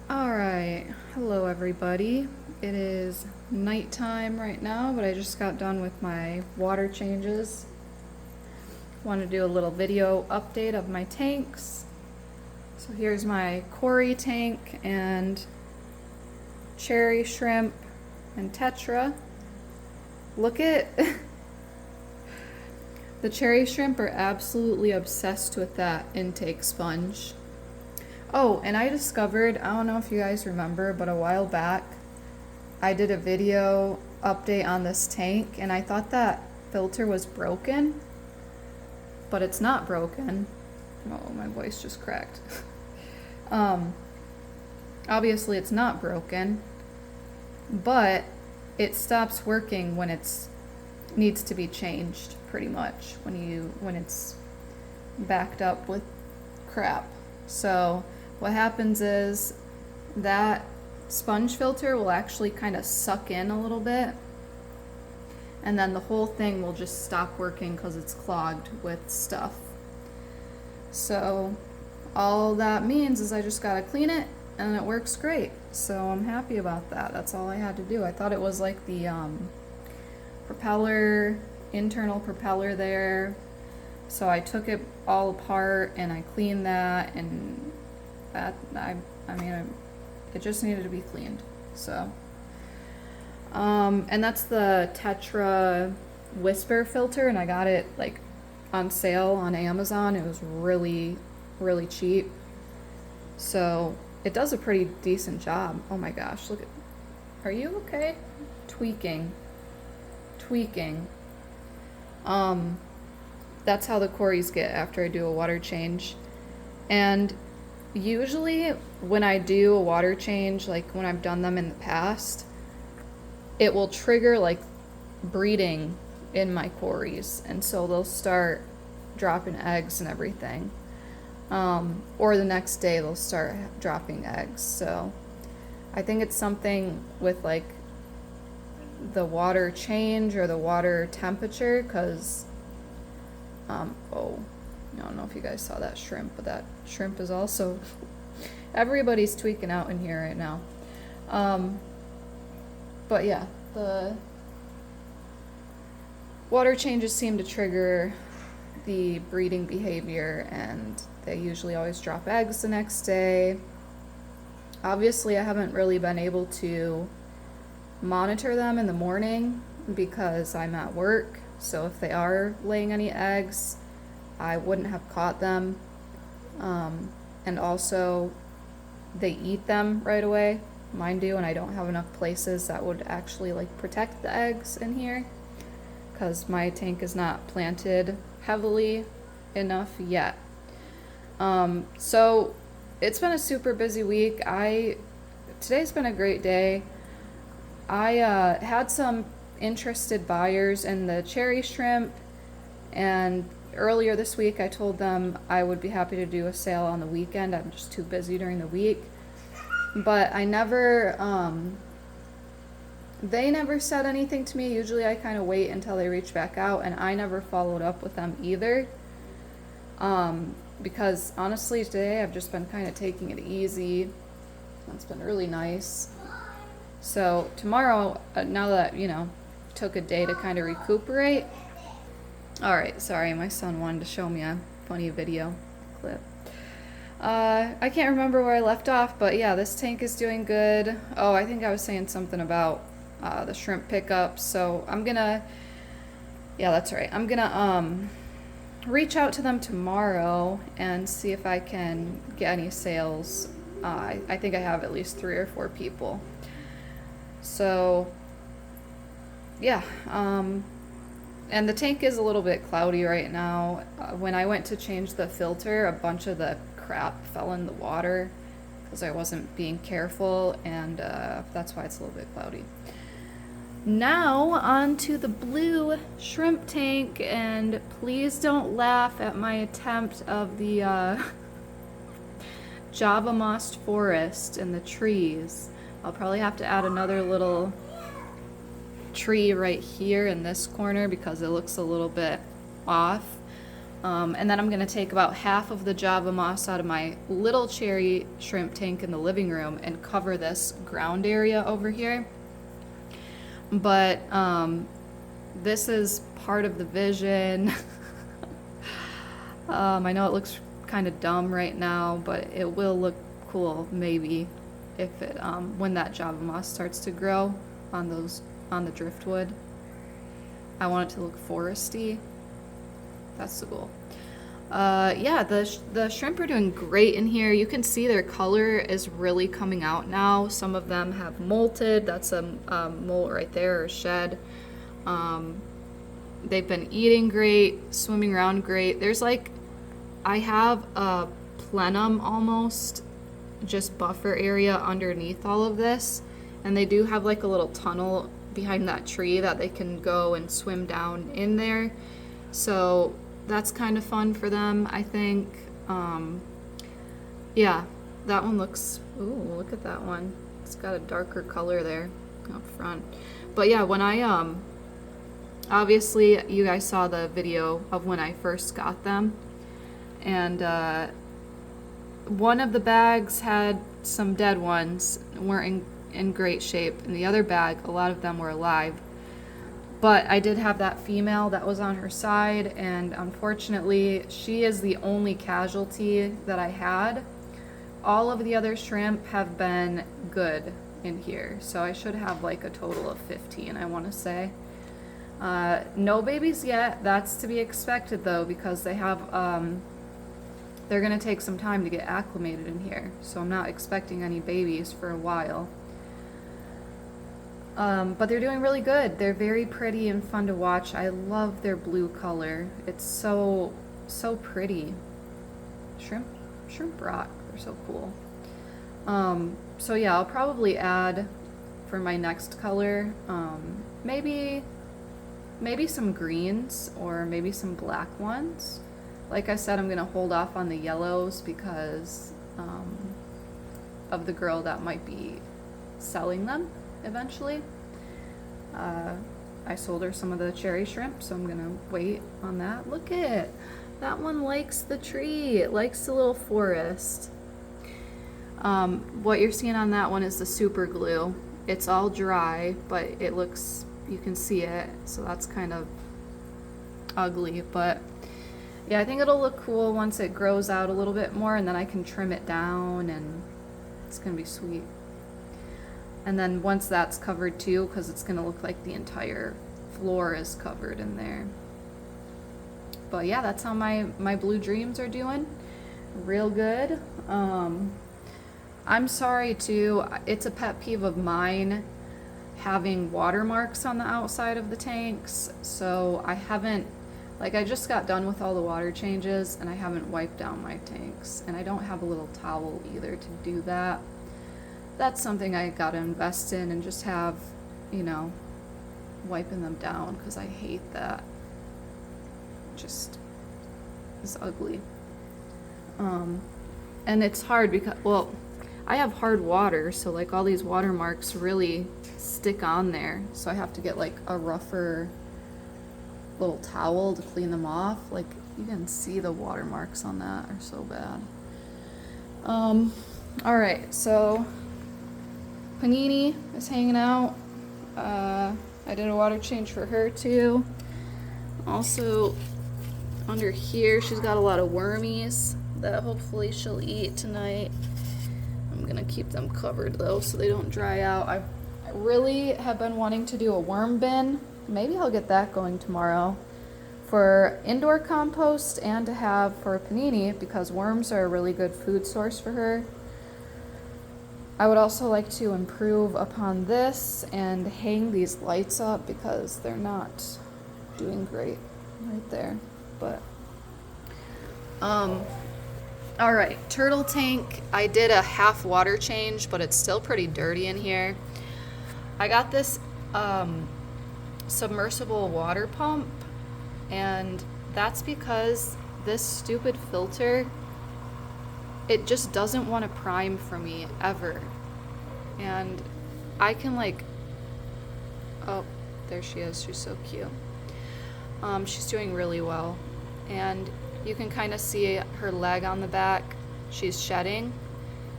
Alright, hello everybody. It is nighttime right now, but I just got done with my water changes. Want to do a little video update of my tanks. So here's my Cory tank and cherry shrimp and tetra. Look at the cherry shrimp are absolutely obsessed with that intake sponge. Oh, and I discovered, I don't know if you guys remember, but a while back I did a video update on this tank and I thought that filter was broken, but it's not broken. Oh, my voice just cracked. Obviously it's not broken, but it stops working when it's needs to be changed, pretty much, when it's backed up with crap. So what happens is that sponge filter will actually kind of suck in a little bit, and then the whole thing will just stop working because it's clogged with stuff. So all that means is I just gotta clean it and it works great. So I'm happy about that. That's all I had to do. I thought it was like the internal propeller there. So I took it all apart and I cleaned that, and it just needed to be cleaned. So, and that's the Tetra Whisper filter, and I got it like on sale on Amazon. It was really, really cheap. So it does a pretty decent job. Oh my gosh, look at, are you okay? Tweaking. That's how the Corys get after I do a water change. And usually when I do a water change, like when I've done them in the past, it will trigger like breeding in my Corys, and so they'll start dropping eggs and everything. Or the next day they'll start dropping eggs. So I think it's something with like the water change or the water temperature, because oh, I don't know if you guys saw that shrimp, but that shrimp is also everybody's tweaking out in here right now. But yeah, the water changes seem to trigger the breeding behavior, and they usually always drop eggs the next day. Obviously I haven't really been able to monitor them in the morning because I'm at work, so if they are laying any eggs, I wouldn't have caught them. And also they eat them right away, mine do, and I don't have enough places that would actually like protect the eggs in here because my tank is not planted heavily enough yet. So it's been a super busy week. Today's been a great day. I had some interested buyers in the cherry shrimp, and earlier this week I told them I would be happy to do a sale on the weekend. I'm just too busy during the week. But I never, they never said anything to me. Usually I kind of wait until they reach back out, and I never followed up with them either. Because honestly today I've just been kind of taking it easy. It's been really nice. So tomorrow, now that, took a day to kind of recuperate. Alright, sorry, my son wanted to show me a funny video clip. I can't remember where I left off, but yeah, this tank is doing good. Oh, I think I was saying something about the shrimp pickups. So yeah, that's right. I'm gonna reach out to them tomorrow and see if I can get any sales. I think I have at least 3 or 4 people. So yeah, and the tank is a little bit cloudy right now. When I went to change the filter, a bunch of the crap fell in the water because I wasn't being careful, and that's why it's a little bit cloudy. Now on to the blue shrimp tank, and please don't laugh at my attempt of the Java moss forest and the trees. I'll probably have to add another little tree right here in this corner because it looks a little bit off. And then I'm going to take about half of the Java moss out of my little cherry shrimp tank in the living room and cover this ground area over here. But this is part of the vision. I know it looks kind of dumb right now, but it will look cool maybe if it when that Java moss starts to grow on the driftwood. I want it to look foresty. That's the goal. Yeah, the shrimp are doing great in here. You can see their color is really coming out now. Some of them have molted. That's a molt right there, or a shed. They've been eating great, swimming around great. There's like, I have a plenum almost, just buffer area underneath all of this. And they do have like a little tunnel behind that tree that they can go and swim down in there. So that's kind of fun for them, I think. Yeah, that one looks, ooh, look at that one. It's got a darker color there up front. But yeah, when I, obviously you guys saw the video of when I first got them. And one of the bags had some dead ones, weren't in great shape. In the other bag, a lot of them were alive. But I did have that female that was on her side, and unfortunately, she is the only casualty that I had. All of the other shrimp have been good in here, so I should have like a total of 15, I want to say. No babies yet. That's to be expected though, because they have, they're going to take some time to get acclimated in here, so I'm not expecting any babies for a while. But they're doing really good. They're very pretty and fun to watch. I love their blue color. It's so pretty. Shrimp rock. They're so cool. So yeah, I'll probably add for my next color, maybe some greens or maybe some black ones. Like I said, I'm gonna hold off on the yellows because of the girl that might be selling them eventually. I sold her some of the cherry shrimp, so I'm gonna wait on that. Look at that one, likes the tree. It likes the little forest. What you're seeing on that one is the super glue. It's all dry, but it looks, you can see it, so that's kind of ugly, but yeah, I think it'll look cool once it grows out a little bit more, and then I can trim it down and it's gonna be sweet. And then once that's covered too, because it's gonna look like the entire floor is covered in there. But yeah, that's how my blue dreams are doing. Real good. I'm sorry too, it's a pet peeve of mine having watermarks on the outside of the tanks. So I haven't, like, I just got done with all the water changes and I haven't wiped down my tanks. And I don't have a little towel either to do that. That's something I gotta invest in and just have, you know, wiping them down, because I hate that. Just is ugly. And it's hard because, well, I have hard water, so like all these watermarks really stick on there. So I have to get like a rougher little towel to clean them off. Like, you can see the watermarks on that are so bad. All right, so Panini is hanging out. I did a water change for her too. Also, under here, she's got a lot of wormies that hopefully she'll eat tonight. I'm gonna keep them covered though so they don't dry out. I really have been wanting to do a worm bin. Maybe I'll get that going tomorrow for indoor compost and to have for Panini, because worms are a really good food source for her. I would also like to improve upon this and hang these lights up because they're not doing great right there. But all right, turtle tank. I did a half water change, but it's still pretty dirty in here. I got this submersible water pump, and that's because this stupid filter, it just doesn't want to prime for me ever. And I can like, oh, there she is. She's so cute. She's doing really well. And You can kind of see her leg on the back. She's shedding.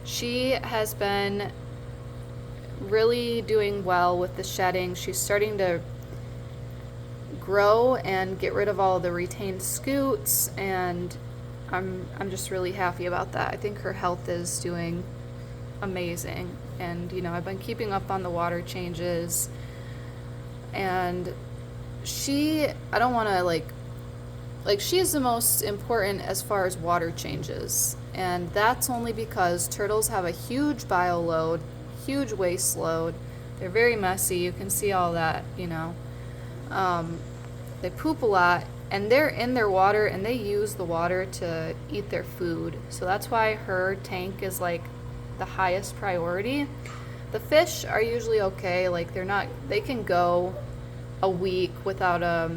She has been really doing well with the shedding. She's starting to grow and get rid of all of the retained scutes, and I'm just really happy about that. I think her health is doing amazing, and you know, I've been keeping up on the water changes, and I don't want to like she is the most important as far as water changes, and that's only because turtles have a huge bile load, huge waste load. They're very messy. You can see all that, you know. They poop a lot, and they're in their water, and they use the water to eat their food. So that's why her tank is like the highest priority. The fish are usually okay. Like they can go a week without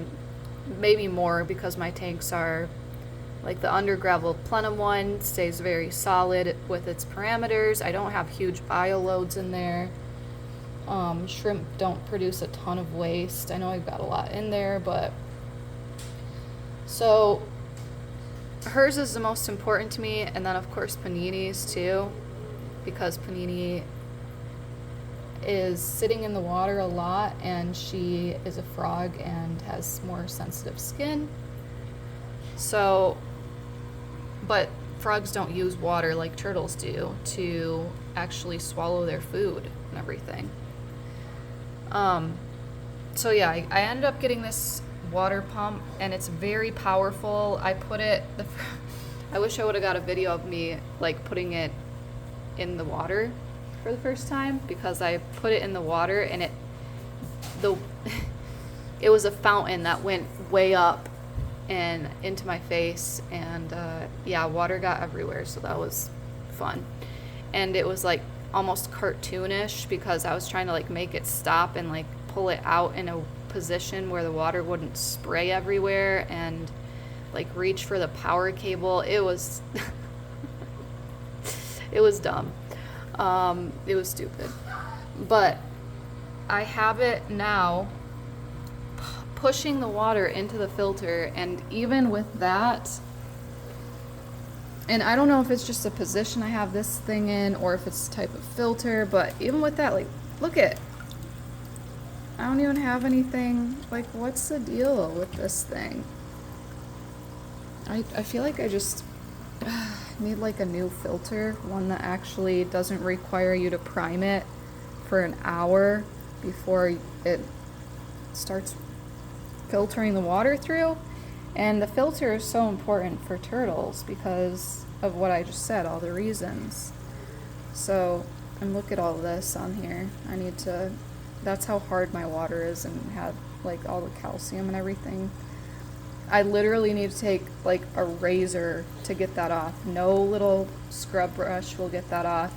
maybe more, because my tanks are like the under gravel plenum one stays very solid with its parameters. I don't have huge bio loads in there. Shrimp don't produce a ton of waste. I know I've got a lot in there, but so hers is the most important to me, and then of course Panini's too, because Panini is sitting in the water a lot, and she is a frog and has more sensitive skin. So, but frogs don't use water like turtles do to actually swallow their food and everything. So yeah, I ended up getting this water pump, and it's very powerful. I wish I would have got a video of me like putting it in the water for the first time, because I put it in the water, and it was a fountain that went way up and into my face, and yeah, water got everywhere, so that was fun. And it was like almost cartoonish, because I was trying to like make it stop and like pull it out in a position where the water wouldn't spray everywhere, and like reach for the power cable. It was it was dumb. It was stupid. But I have it now pushing the water into the filter, and even with that, and I don't know if it's just a position I have this thing in or if it's the type of filter, but even with that, like, look at, I don't even have anything, like, what's the deal with this thing? I feel like I just need like a new filter, one that actually doesn't require you to prime it for an hour before it starts filtering the water through. And the filter is so important for turtles because of what I just said, all the reasons. So, and look at all this on here. That's how hard my water is, and have like all the calcium and everything. I literally need to take like a razor to get that off. No little scrub brush will get that off.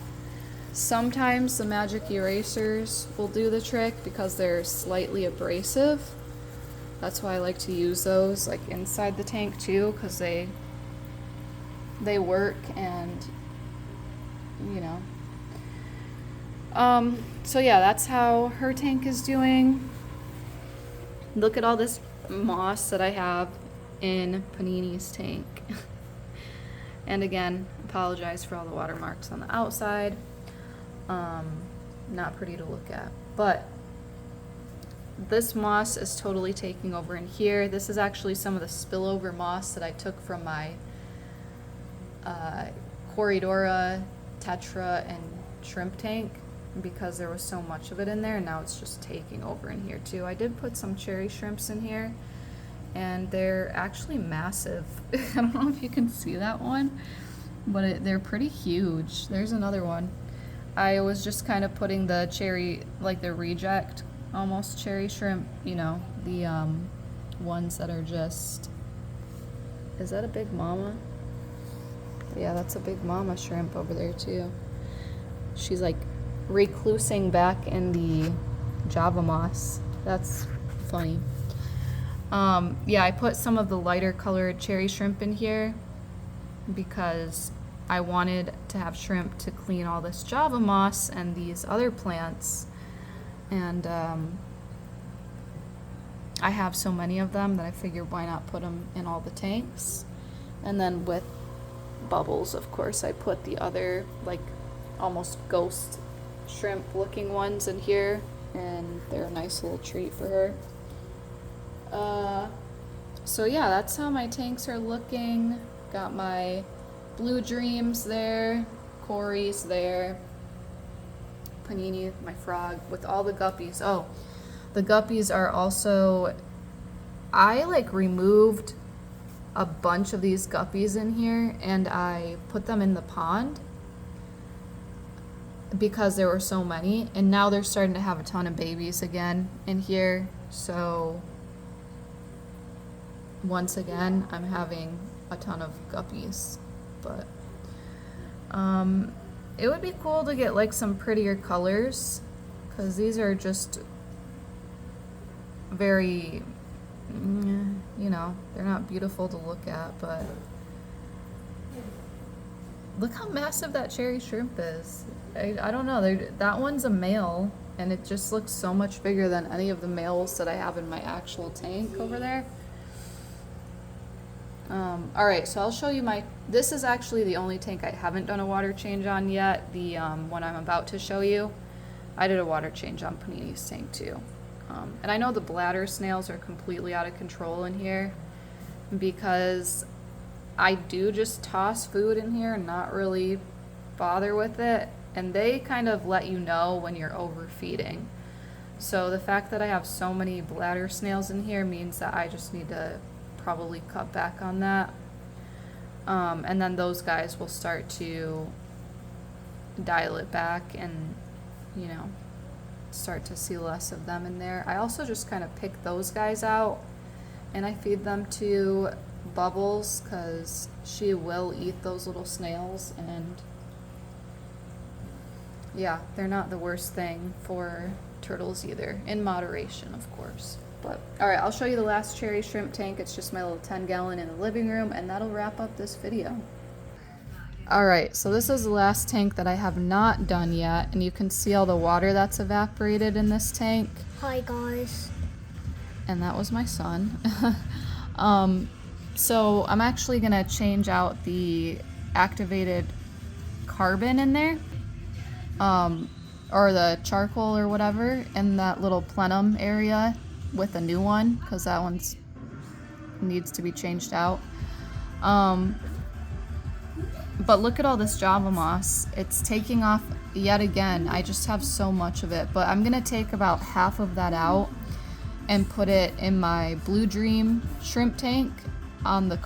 Sometimes the magic erasers will do the trick because they're slightly abrasive. That's why I like to use those like inside the tank too, because they work, and you know. So yeah, that's how her tank is doing. Look at all this moss that I have in Panini's tank. And again, apologize for all the watermarks on the outside. Not pretty to look at, but this moss is totally taking over in here. This is actually some of the spillover moss that I took from my Corydoras, Tetra, and shrimp tank, because there was so much of it in there, and now it's just taking over in here too. I did put some cherry shrimps in here, and they're actually massive. I don't know if you can see that one, but they're pretty huge. There's another one. I was just kind of putting the cherry, like the reject, almost cherry shrimp, you know, the ones that are just, is that a big mama? Yeah, that's a big mama shrimp over there too. She's like reclusing back in the Java moss. That's funny. Yeah, I put some of the lighter colored cherry shrimp in here because I wanted to have shrimp to clean all this Java moss and these other plants. And I have so many of them that I figured why not put them in all the tanks. And then with Bubbles, of course, I put the other, like, almost ghost shrimp looking ones in here, and they're a nice little treat for her. So yeah, that's how my tanks are looking. Got my Blue Dreams there, Corey's there, Panini, my frog, with all the guppies. Oh, the guppies are also, I like removed a bunch of these guppies in here and I put them in the pond because there were so many, and now they're starting to have a ton of babies again in here. So once again, I'm having a ton of guppies, but it would be cool to get like some prettier colors, because these are just very, you know, they're not beautiful to look at, but look how massive that cherry shrimp is. I don't know, that one's a male, and it just looks so much bigger than any of the males that I have in my actual tank over there. Alright, so I'll show you this is actually the only tank I haven't done a water change on yet. The one I'm about to show you, I did a water change on Panini's tank too. And I know the bladder snails are completely out of control in here, because I do just toss food in here and not really bother with it, and they kind of let you know when you're overfeeding. So the fact that I have so many bladder snails in here means that I just need to probably cut back on that. And then those guys will start to dial it back and, you know, start to see less of them in there. I also just kind of pick those guys out and I feed them to Bubbles, because she will eat those little snails, and yeah, they're not the worst thing for turtles either, in moderation, of course. But alright, I'll show you the last cherry shrimp tank. It's just my little 10-gallon in the living room, and that'll wrap up this video. Alright, so this is the last tank that I have not done yet, and you can see all the water that's evaporated in this tank. Hi guys. And that was my son. So I'm actually gonna change out the activated carbon in there, or the charcoal or whatever, in that little plenum area with a new one, because that one's needs to be changed out. But look at all this Java moss. It's taking off yet again. I just have so much of it, but I'm gonna take about half of that out and put it in my Blue Dream shrimp tank on the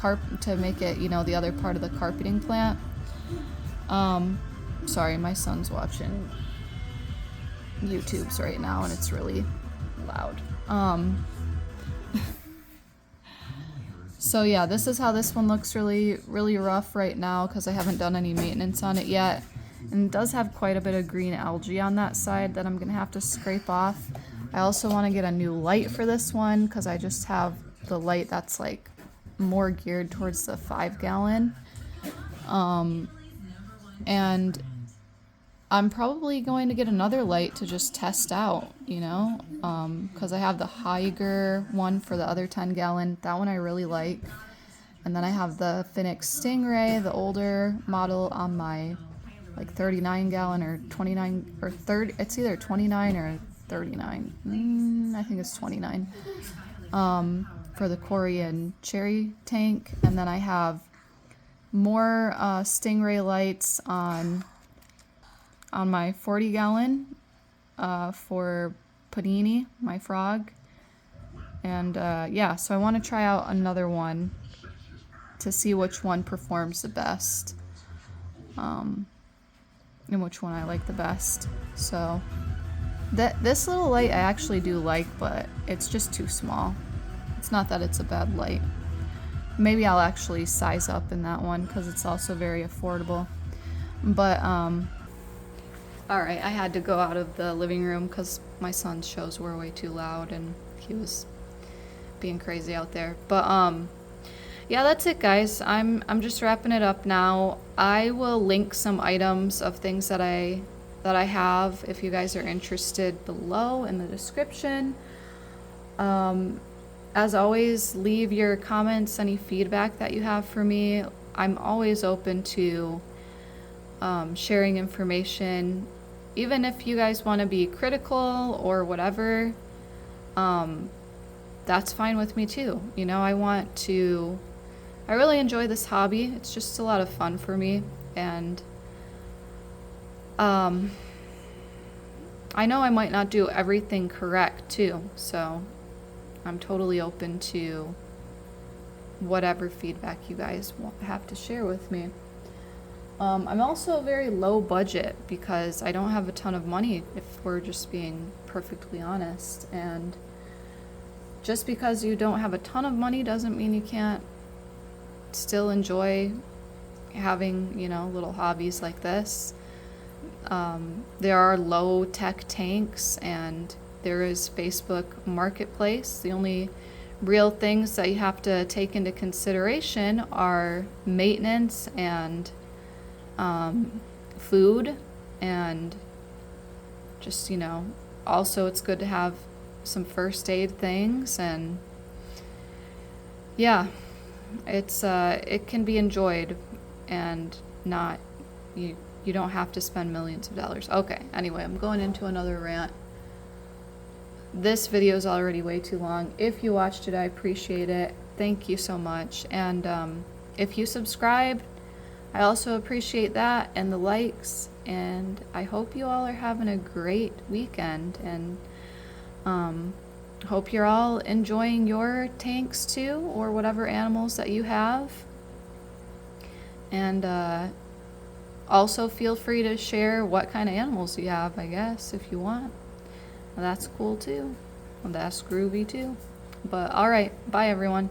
to make it, you know, the other part of the carpeting plant. Sorry, my son's watching YouTubes right now and it's really loud. So yeah, this is how this one looks, really rough right now because I haven't done any maintenance on it yet. And it does have quite a bit of green algae on that side that I'm gonna have to scrape off. I also want to get a new light for this one because I just have the light that's like more geared towards the 5-gallon. And I'm probably going to get another light to just test out, you know, because I have the Haiger one for the other 10-gallon. That one I really like. And then I have the Phoenix Stingray, the older model, on my like 39-gallon or 29 or 30. It's either 29 or 39. I think it's 29. For the Korean cherry tank. And then I have more Stingray lights on my 40-gallon for Panini, my frog. And yeah, so I want to try out another one to see which one performs the best, and which one I like the best. So this little light I actually do like, but it's just too small. It's not that it's a bad light. Maybe I'll actually size up in that one because it's also very affordable. But alright, I had to go out of the living room because my son's shows were way too loud and he was being crazy out there. But yeah, that's it, guys. I'm just wrapping it up now. I will link some items of things that I have if you guys are interested below in the description. as always, leave your comments, any feedback that you have for me. I'm always open to sharing information, even if you guys want to be critical or whatever. That's fine with me too. You know, I really enjoy this hobby. It's just a lot of fun for me. And I know I might not do everything correct too. So I'm totally open to whatever feedback you guys have to share with me. I'm also very low budget because I don't have a ton of money, if we're just being perfectly honest. And just because you don't have a ton of money doesn't mean you can't still enjoy having, you know, little hobbies like this. There are low tech tanks, and there is Facebook Marketplace. The only real things that you have to take into consideration are maintenance and food, and just, you know, also it's good to have some first aid things. And yeah, it can be enjoyed, and not, you don't have to spend millions of dollars. Okay, anyway, I'm going into another rant. This video is already way too long. If you watched it, I appreciate it. Thank you so much. And if you subscribe, I also appreciate that, and the likes. And I hope you all are having a great weekend, and hope you're all enjoying your tanks too, or whatever animals that you have. And also feel free to share what kind of animals you have, I guess, if you want. That's cool too. That's groovy too. But alright, bye everyone.